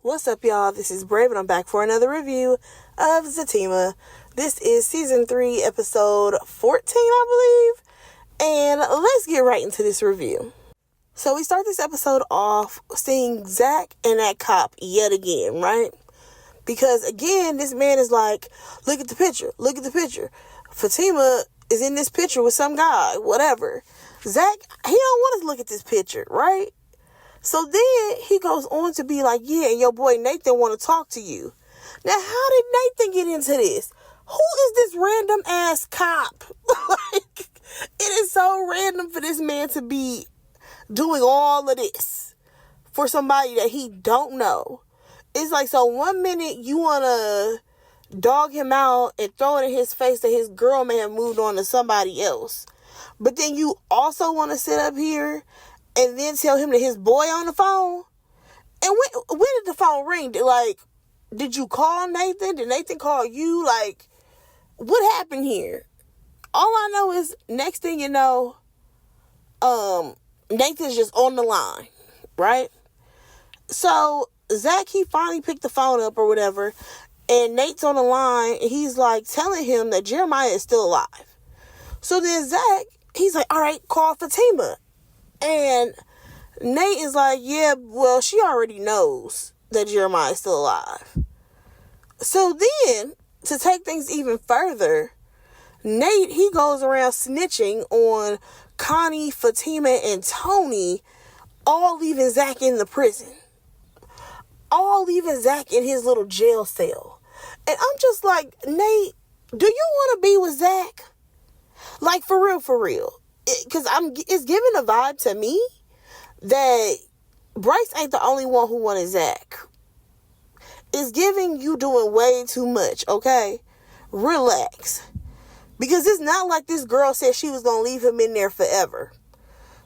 What's up, y'all? This is Brave, and I'm back for another review of Zatima. This is season 3, episode 14, I believe. And let's get right into this review. So we start this episode off seeing Zach and that cop yet again, right? Because again, this man is like, look at the picture. Fatima is in this picture with some guy, whatever. Zach, he don't want to look at this picture, right? So then he goes on to be like, yeah, and your boy Nathan want to talk to you. Now, how did Nathan get into this? Who is this random ass cop? Like, it is so random for this man to be doing all of this for somebody that he don't know. It's like, so 1 minute you want to dog him out and throw it in his face that his girl may have moved on to somebody else. But then you also want to sit up here and then tell him that his boy on the phone? And when did the phone ring? Did you call Nathan? Did Nathan call you? Like, what happened here? All I know is, next thing you know, Nathan's just on the line, right? So, Zach, he finally picked the phone up or whatever, and Nate's on the line, and he's, like, telling him that Jeremiah is still alive. So then Zach, he's like, all right, call Fatima. And Nate is like, yeah, well, she already knows that Jeremiah is still alive. So then, to take things even further, Nate, he goes around snitching on Connie, Fatima, and Tony, all leaving Zach in the prison. All leaving Zach in his little jail cell. And I'm just like, Nate, do you want to be with Zach? Like, for real. Because it's giving a vibe to me that Bryce ain't the only one who wanted Zach. It's giving you doing way too much, okay? Relax. Because it's not like this girl said she was going to leave him in there forever.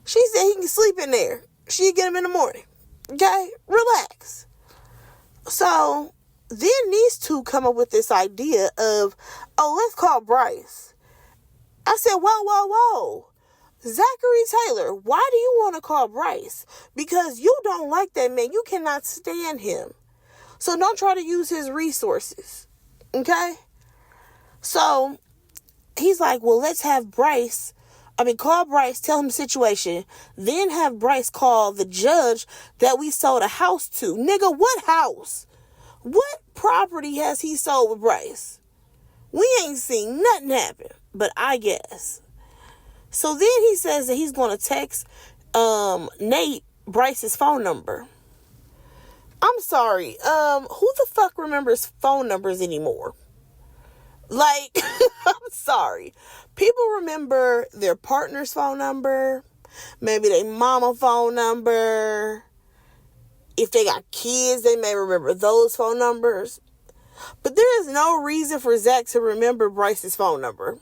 She said he can sleep in there. She'd get him in the morning. Okay? Relax. So, then these two come up with this idea of, oh, let's call Bryce. I said, whoa. Zachary Taylor, why do you want to call Bryce? Because you don't like that man. You cannot stand him. So don't try to use his resources. Okay? So he's like, well, let's have call Bryce, tell him the situation. Then have Bryce call the judge that we sold a house to. Nigga, what house? What property has he sold with Bryce? We ain't seen nothing happen, but I guess. So then he says that he's going to text Nate Bryce's phone number. I'm sorry. Who the fuck remembers phone numbers anymore? Like, I'm sorry. People remember their partner's phone number, maybe their mama phone number. If they got kids, they may remember those phone numbers. But there is no reason for Zach to remember Bryce's phone number.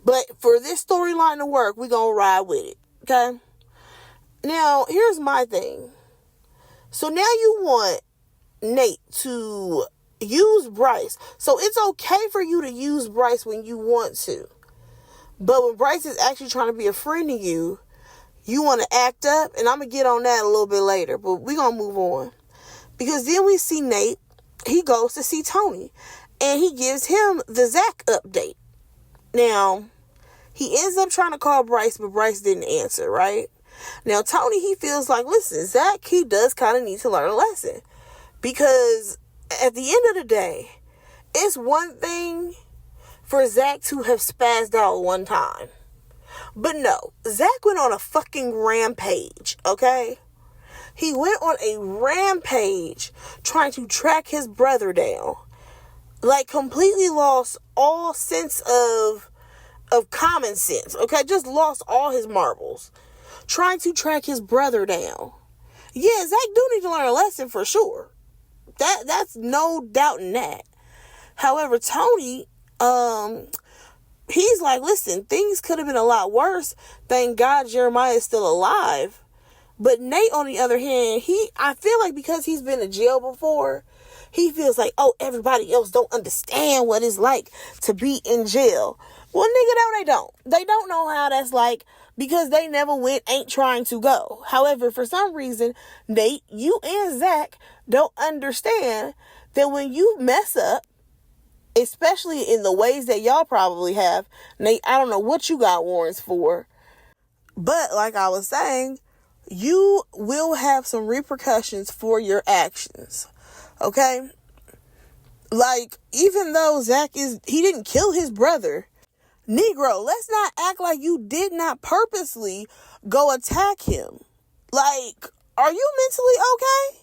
But for this storyline to work, we're going to ride with it. Okay? Now, here's my thing. So now you want Nate to use Bryce. So it's okay for you to use Bryce when you want to. But when Bryce is actually trying to be a friend to you, you want to act up. And I'm going to get on that a little bit later. But we're going to move on. Because then we see Nate. He goes to see Tony. And he gives him the Zach update. Now, he ends up trying to call Bryce, but Bryce didn't answer, right? Now, Tony, he feels like, listen, Zach, he does kind of need to learn a lesson. Because at the end of the day, it's one thing for Zach to have spazzed out one time. But no, Zach went on a fucking rampage, okay? He went on a rampage trying to track his brother down. Like, completely lost all sense of common sense, okay? Just lost all his marbles. Trying to track his brother down. Yeah, Zach do need to learn a lesson for sure. That's no doubt in that. However, Tony, he's like, listen, things could have been a lot worse. Thank God Jeremiah is still alive. But Nate, on the other hand, I feel like because he's been in jail before, he feels like, oh, everybody else don't understand what it's like to be in jail. Well, nigga, no, they don't. They don't know how that's like because they never went, ain't trying to go. However, for some reason, Nate, you and Zach don't understand that when you mess up, especially in the ways that y'all probably have, Nate, I don't know what you got warrants for, but like I was saying, you will have some repercussions for your actions. Okay? Like, even though he didn't kill his brother, Negro, let's not act like you did not purposely go attack him. Like, are you mentally okay?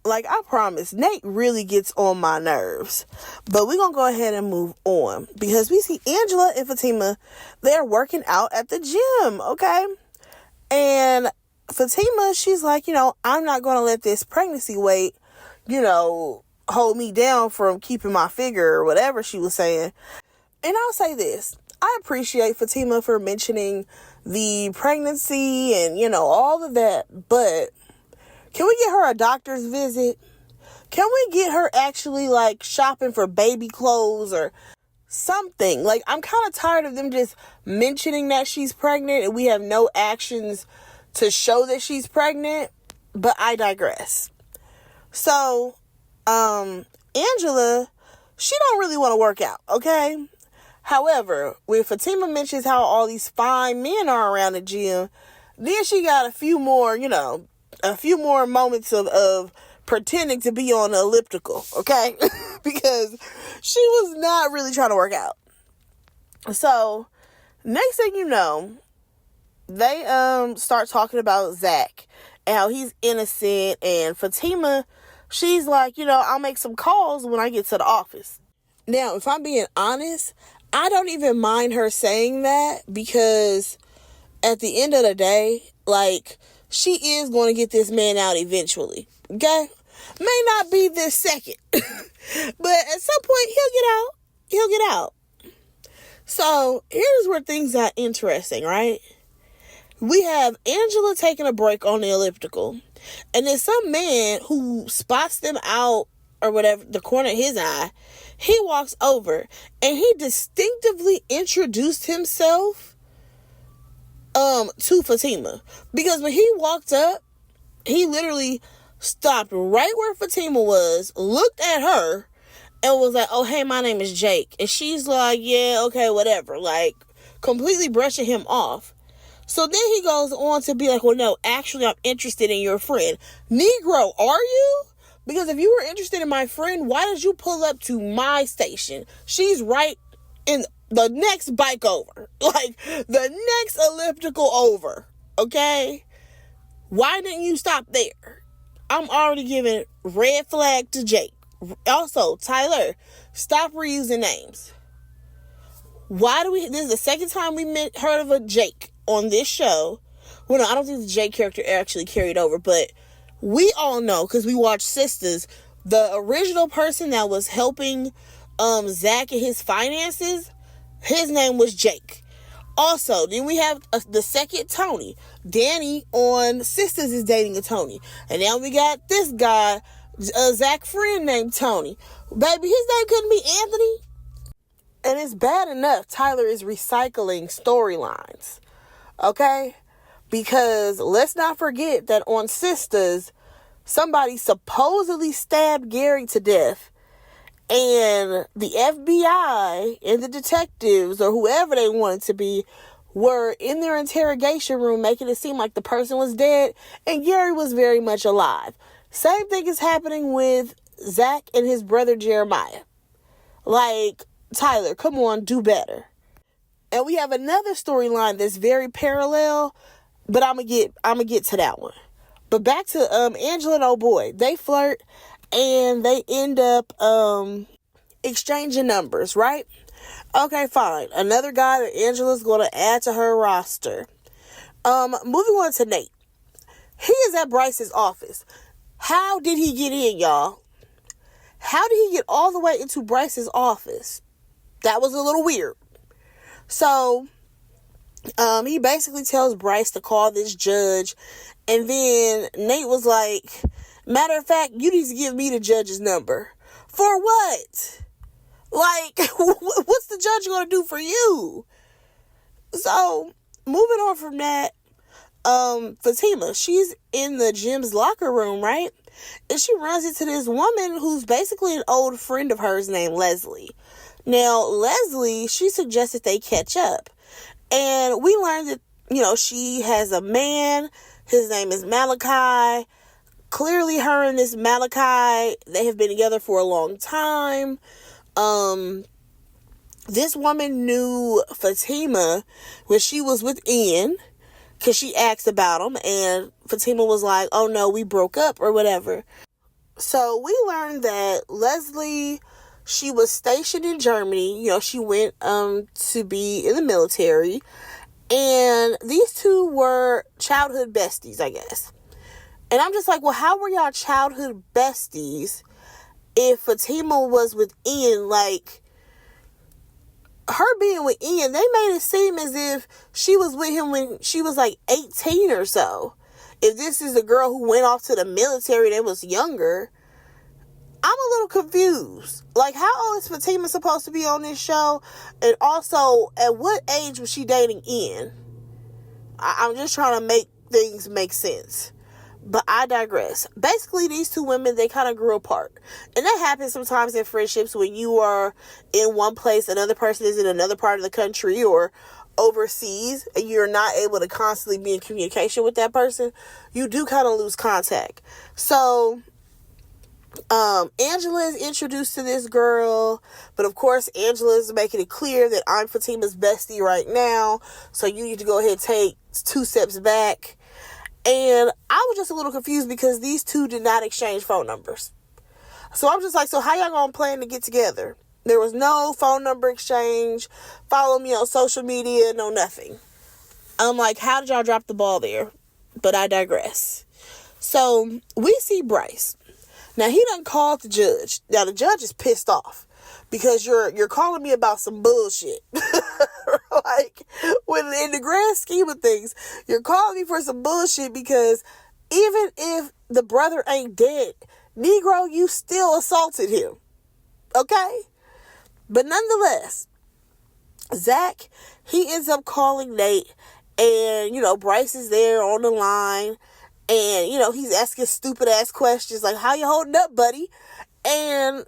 Like, I promise, Nate really gets on my nerves. But we're going to go ahead and move on. Because we see Angela and Fatima, they're working out at the gym, okay? And Fatima, she's like, I'm not going to let this pregnancy weight, hold me down from keeping my figure or whatever she was saying. And I'll say this. I appreciate Fatima for mentioning the pregnancy and, all of that. But can we get her a doctor's visit? Can we get her actually, shopping for baby clothes or something? Like, I'm kind of tired of them just mentioning that she's pregnant and we have no actions to show that she's pregnant. But I digress. So, Angela, she don't really want to work out, okay? However, when Fatima mentions how all these fine men are around the gym, then she got a few more moments of pretending to be on the elliptical, okay? Because she was not really trying to work out. So, next thing you know, they start talking about Zach and how he's innocent, and Fatima, she's like, I'll make some calls when I get to the office. Now, if I'm being honest, I don't even mind her saying that, because at the end of the day, she is going to get this man out eventually, okay? May not be this second, but at some point he'll get out. So here's where things got interesting, right? We have Angela taking a break on the elliptical, and then some man who spots them out or whatever, the corner of his eye, he walks over and he distinctively introduced himself to Fatima. Because when he walked up, he literally stopped right where Fatima was, looked at her, and was like, oh, hey, my name is Jake. And she's like, yeah, okay, whatever. Completely brushing him off. So then he goes on to be like, well, no, actually, I'm interested in your friend. Negro, are you? Because if you were interested in my friend, why did you pull up to my station? She's right in the next bike over. The next elliptical over. Okay? Why didn't you stop there? I'm already giving red flag to Jake. Also, Tyler, stop reusing names. This is the second time we heard of a Jake on this show. Well, no, I don't think the Jake character actually carried over, but we all know, because we watched Sisters, the original person that was helping Zach and his finances, his name was Jake. Also, then we have the second Tony. Danny on Sisters is dating a Tony. And now we got this guy, Zach's friend named Tony. Baby, his name couldn't be Anthony. And it's bad enough Tyler is recycling storylines. Okay? Because let's not forget that on Sisters, somebody supposedly stabbed Gary to death. And the FBI and the detectives, or whoever they wanted to be, were in their interrogation room making it seem like the person was dead and Gary was very much alive. Same thing is happening with Zach and his brother Jeremiah. Tyler, come on, do better. And we have another storyline that's very parallel, but I'm gonna get to that one. But back to Angela and old boy. They flirt and they end up exchanging numbers, right? Okay, fine. Another guy that Angela's going to add to her roster. Moving on to Nate. He is at Bryce's office. How did he get in, y'all? How did he get all the way into Bryce's office? That was a little weird. So, he basically tells Bryce to call this judge. And then Nate was like, matter of fact, you need to give me the judge's number. For what? What's the judge going to do for you? So, moving on from that, Fatima, she's in the gym's locker room, right? And she runs into this woman who's basically an old friend of hers named Leslie. Now, Leslie, she suggested they catch up. And we learned that, she has a man. His name is Malachi. Clearly, her and this Malachi, they have been together for a long time. This woman knew Fatima when she was with Ian, because she asked about him, and Fatima was like, oh no, we broke up or whatever. So we learned that Leslie, she was stationed in Germany. She went to be in the military. And these two were childhood besties, I guess. And I'm just like, well, how were y'all childhood besties if Fatima was with Ian? Like, her being with Ian, they made it seem as if she was with him when she was like 18 or so. If this is the girl who went off to the military that was younger, I'm a little confused. Like, how old is Fatima supposed to be on this show? And also, at what age was she dating Ian? I'm just trying to make things make sense. But I digress. Basically, these two women, they kind of grew apart. And that happens sometimes in friendships when you are in one place, another person is in another part of the country or overseas, and you're not able to constantly be in communication with that person. You do kind of lose contact. So Angela is introduced to this girl, but of course Angela is making it clear that I'm Fatima's bestie right now, so you need to go ahead and take 2 steps back. And I was just a little confused because these two did not exchange phone numbers. So I'm just like, so how y'all gonna plan to get together? There was no phone number exchange, follow me on social media, no nothing. I'm like, how did y'all drop the ball there? But I digress. So we see Bryce. Now, he done called the judge. Now, the judge is pissed off because you're calling me about some bullshit. Like, when in the grand scheme of things, you're calling me for some bullshit because even if the brother ain't dead, Negro, you still assaulted him. Okay? But nonetheless, Zach, he ends up calling Nate, and, Bryce is there on the line. And, he's asking stupid ass questions like, how you holding up, buddy? And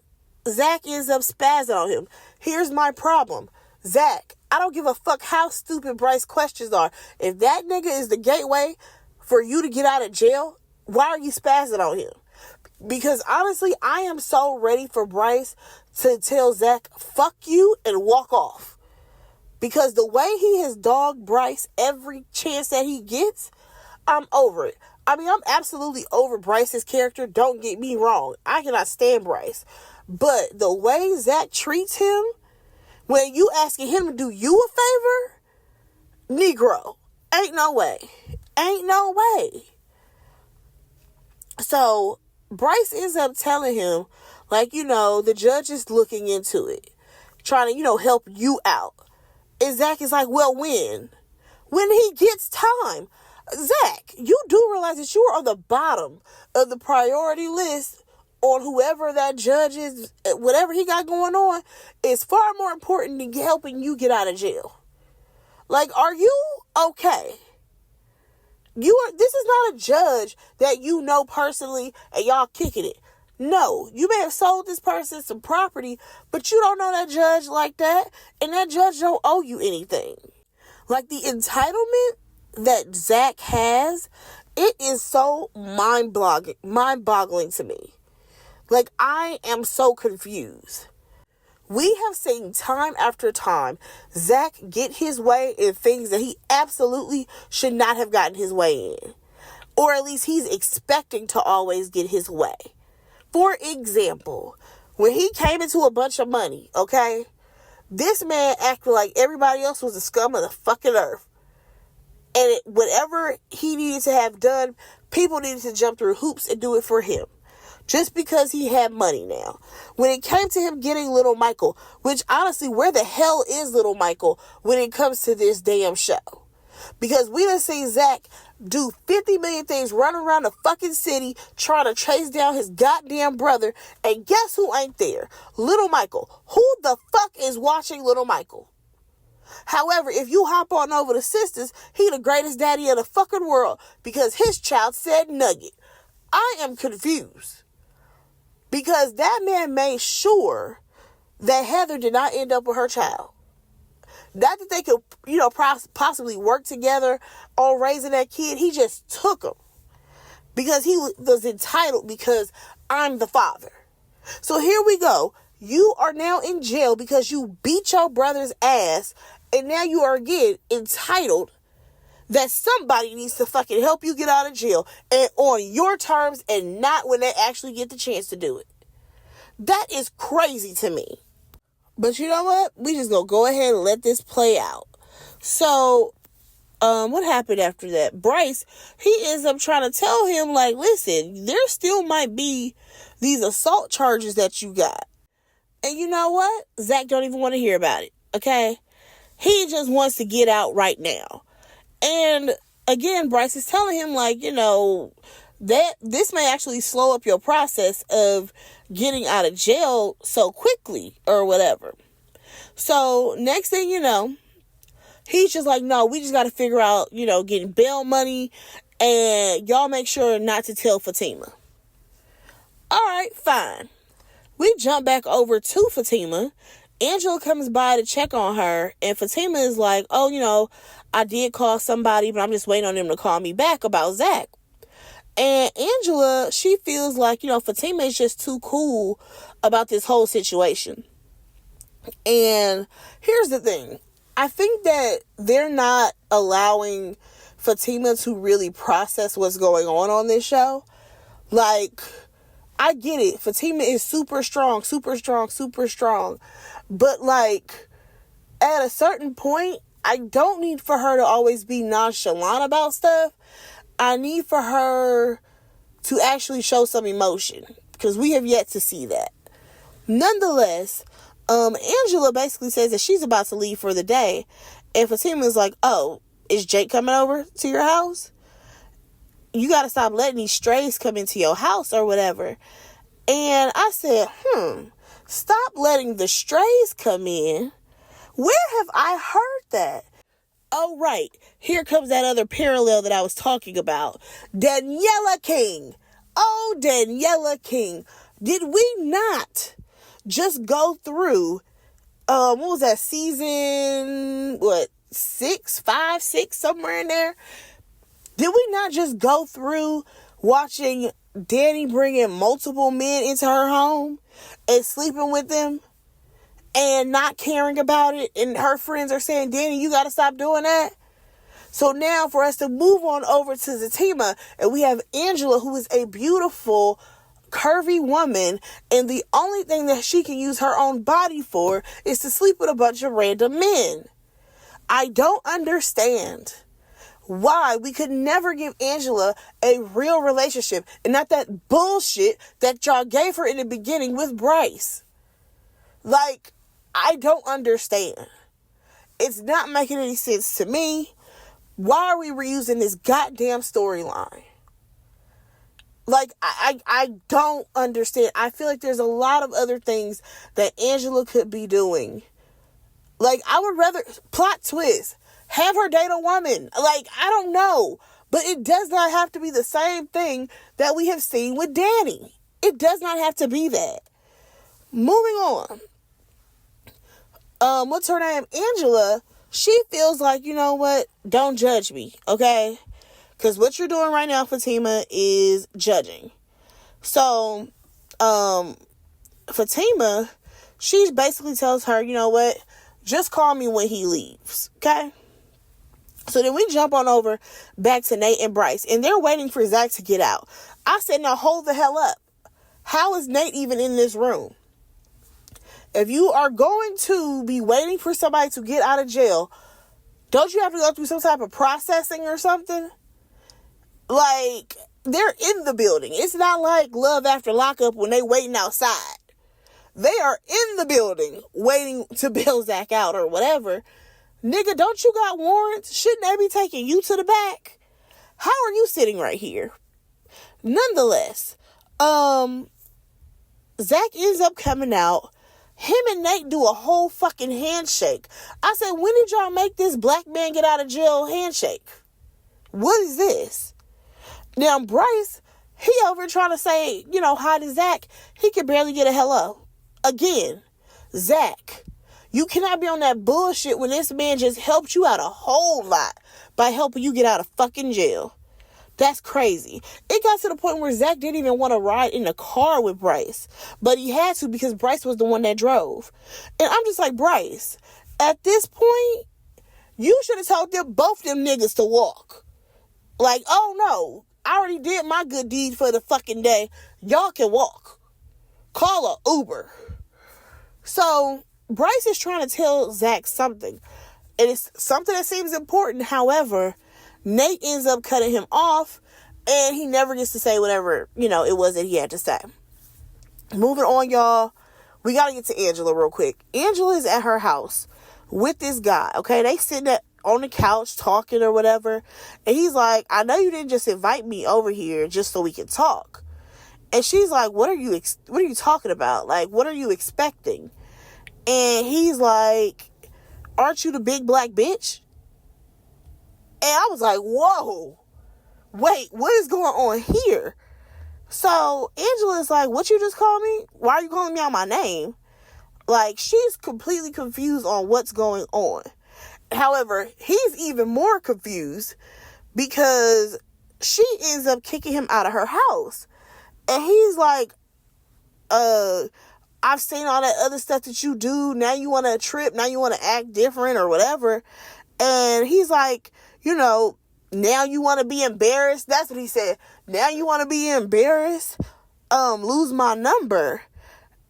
Zach ends up spazzing on him. Here's my problem. Zach, I don't give a fuck how stupid Bryce's questions are. If that nigga is the gateway for you to get out of jail, why are you spazzing on him? Because honestly, I am so ready for Bryce to tell Zach, fuck you, and walk off. Because the way he has dogged Bryce every chance that he gets, I'm over it. I mean, I'm absolutely over Bryce's character. Don't get me wrong. I cannot stand Bryce. But the way Zach treats him, when you asking him to do you a favor, Negro, ain't no way. Ain't no way. So, Bryce ends up telling him, like, the judge is looking into it. Trying to, help you out. And Zach is like, well, when? When he gets time. Zach, you do realize that you are on the bottom of the priority list on whoever that judge is, whatever he got going on, is far more important than helping you get out of jail. Like, are you okay? This is not a judge that you know personally and y'all kicking it. No, you may have sold this person some property, but you don't know that judge like that, and that judge don't owe you anything. Like, the entitlement that Zach has, it is so mind-boggling to me. Like, I am so confused. We have seen time after time Zach get his way in things that he absolutely should not have gotten his way in. Or at least he's expecting to always get his way. For example, when he came into a bunch of money, okay, this man acted like everybody else was the scum of the fucking earth. And whatever he needed to have done, people needed to jump through hoops and do it for him. Just because he had money now. When it came to him getting little Michael, which honestly, where the hell is little Michael when it comes to this damn show? Because we done seen Zach do 50 million things, run around the fucking city trying to chase down his goddamn brother. And guess who ain't there? Little Michael. Who the fuck is watching little Michael? However, if you hop on over to Sisters, he the greatest daddy of the fucking world because his child said nugget. I am confused because that man made sure that Heather did not end up with her child. Not that they could, possibly work together on raising that kid. He just took him because he was entitled because I'm the father. So here we go. You are now in jail because you beat your brother's ass, and now you are again entitled that somebody needs to fucking help you get out of jail and on your terms and not when they actually get the chance to do it. That is crazy to me. But you know what? We just gonna go ahead and let this play out. So, what happened after that? Bryce, he ends up trying to tell him, like, listen, there still might be these assault charges that you got. And you know what? Zach don't even want to hear about it, okay? He just wants to get out right now. And again, Bryce is telling him, like, that this may actually slow up your process of getting out of jail so quickly or whatever. So next thing you know, he's just like, no, we just got to figure out, getting bail money, and y'all make sure not to tell Fatima. All right, fine. We jump back over to Fatima. Angela comes by to check on her, and Fatima is like, oh, I did call somebody, but I'm just waiting on them to call me back about Zach. And Angela, she feels like, Fatima is just too cool about this whole situation. And here's the thing. I think that they're not allowing Fatima to really process what's going on this show. Like, I get it. Fatima is super strong. But, like, at a certain point, I don't need for her to always be nonchalant about stuff. I need for her to actually show some emotion, because we have yet to see that. Nonetheless, Angela basically says that she's about to leave for the day, and Fatima is like, oh, is Jake coming over to your house? You got to stop letting these strays come into your house or whatever. And I said, stop letting the strays come in? Where have I heard that? Oh, right. Here comes that other parallel that I was talking about. Daniela King. Oh, Daniela King. Did we not just go through, what was that, season, 6, 5, 6, somewhere in there? Did we not just go through watching Danny bringing multiple men into her home and sleeping with them and not caring about it? And her friends are saying, Danny, you got to stop doing that. So now for us to move on over to Zatima, and we have Angela, who is a beautiful, curvy woman, and the only thing that she can use her own body for is to sleep with a bunch of random men. I don't understand why we could never give Angela a real relationship and not that bullshit that y'all gave her in the beginning with Bryce. Like, I don't understand. It's not making any sense to me. Why are we reusing this goddamn storyline? Like, I don't understand. I feel like there's a lot of other things that Angela could be doing. Like, I would rather, plot twist, have her date a woman. Like, I don't know. But it does not have to be the same thing that we have seen with Danny. It does not have to be that. Moving on. What's her name? Angela, she feels like, you know what? Don't judge me, okay? Because what you're doing right now, Fatima, is judging. So, Fatima, she basically tells her, you know what? Just call me when he leaves, okay? So then we jump on over back to Nate and Bryce, and they're waiting for Zach to get out. I said, now hold the hell up. How is Nate even in this room? If you are going to be waiting for somebody to get out of jail, don't you have to go through some type of processing or something? Like, they're in the building. It's not like Love After Lockup when they waiting outside. They are in the building waiting to bail Zach out or whatever. Nigga, don't you got warrants? Shouldn't they be taking you to the back? How are you sitting right here? Nonetheless, Zach ends up coming out. Him and Nate do a whole fucking handshake. I said, when did y'all make this black man get out of jail handshake? What is this? Now, Bryce, he over trying to say, hi to Zach. He can barely get a hello. Again, Zach, you cannot be on that bullshit when this man just helped you out a whole lot by helping you get out of fucking jail. That's crazy. It got to the point where Zach didn't even want to ride in the car with Bryce. But he had to because Bryce was the one that drove. And I'm just like, Bryce, at this point, you should have told them, both them niggas to walk. Like, oh no, I already did my good deed for the fucking day. Y'all can walk. Call a Uber. So, Bryce is trying to tell Zach something. And it's something that seems important. However, Nate ends up cutting him off, and he never gets to say whatever, it was that he had to say. Moving on, y'all. We got to get to Angela real quick. Angela is at her house with this guy, okay? They sitting on the couch talking or whatever, and he's like, I know you didn't just invite me over here just so we can talk. And she's like, what are you talking about? Like, what are you expecting? And he's like, aren't you the big black bitch? And I was like, whoa, wait, what is going on here? So Angela's like, what you just called me? Why are you calling me out my name? Like, she's completely confused on what's going on. However, he's even more confused because she ends up kicking him out of her house. And he's like, I've seen all that other stuff that you do. Now you want to trip. Now you want to act different or whatever. And he's like, now you want to be embarrassed. That's what he said. Now you want to be embarrassed. Lose my number.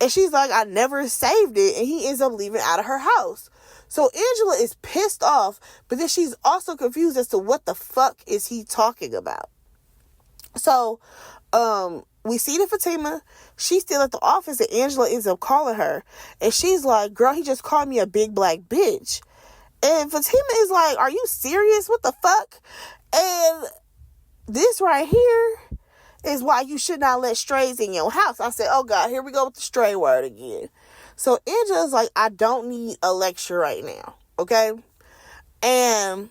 And she's like, I never saved it. And he ends up leaving out of her house. So Angela is pissed off, but then she's also confused as to what the fuck is he talking about. So, we see the Fatima. She's still at the office, and Angela ends up calling her. And she's like, girl, he just called me a big black bitch. And Fatima is like, are you serious? What the fuck? And this right here is why you should not let strays in your house. I said, oh God, here we go with the stray word again. So Angela's like, I don't need a lecture right now. Okay? And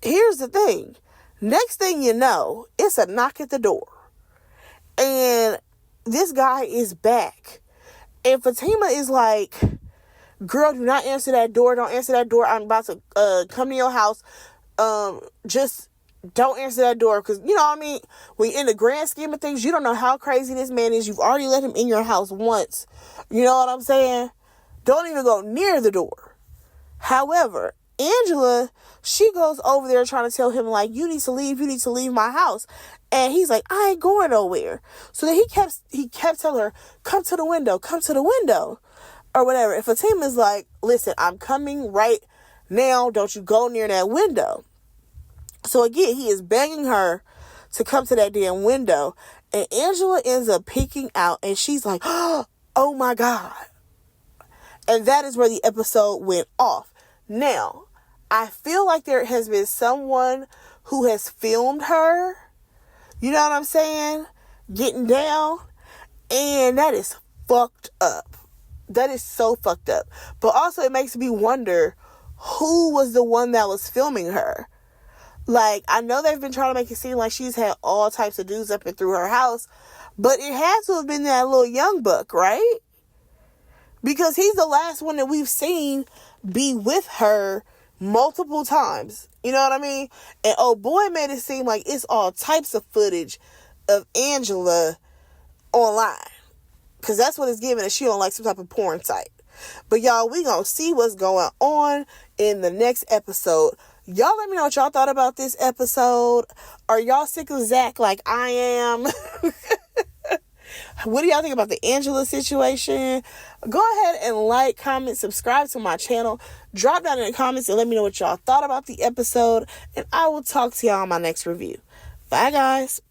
here's the thing. Next thing you know, it's a knock at the door. And this guy is back. And Fatima is like, girl, do not answer that door. Don't answer that door. I'm about to come to your house. Just don't answer that door. Because, you know what I mean? When in the grand scheme of things, you don't know how crazy this man is. You've already let him in your house once. You know what I'm saying? Don't even go near the door. However, Angela, she goes over there trying to tell him, like, you need to leave my house. And he's like, I ain't going nowhere. So then he kept telling her, come to the window. Or whatever. And Fatima's like, listen, I'm coming right now. Don't you go near that window. So again, he is begging her to come to that damn window. And Angela ends up peeking out. And she's like, oh my God. And that is where the episode went off. Now, I feel like there has been someone who has filmed her. You know what I'm saying? Getting down. And that is fucked up. That is so fucked up. But also it makes me wonder who was the one that was filming her. Like, I know they've been trying to make it seem like she's had all types of dudes up and through her house. But it had to have been that little young buck, right? Because he's the last one that we've seen be with her multiple times. You know what I mean? And oh boy, made it seem like it's all types of footage of Angela online. Because that's what it's giving, and she on like some type of porn site. But y'all, we gonna see what's going on in the next episode. Y'all let me know what y'all thought about this episode. Are y'all sick of Zach like I am? What do y'all think about the Angela situation? Go ahead and like, comment, subscribe to my channel. Drop down in the comments and let me know what y'all thought about the episode. And I will talk to y'all on my next review. Bye, guys.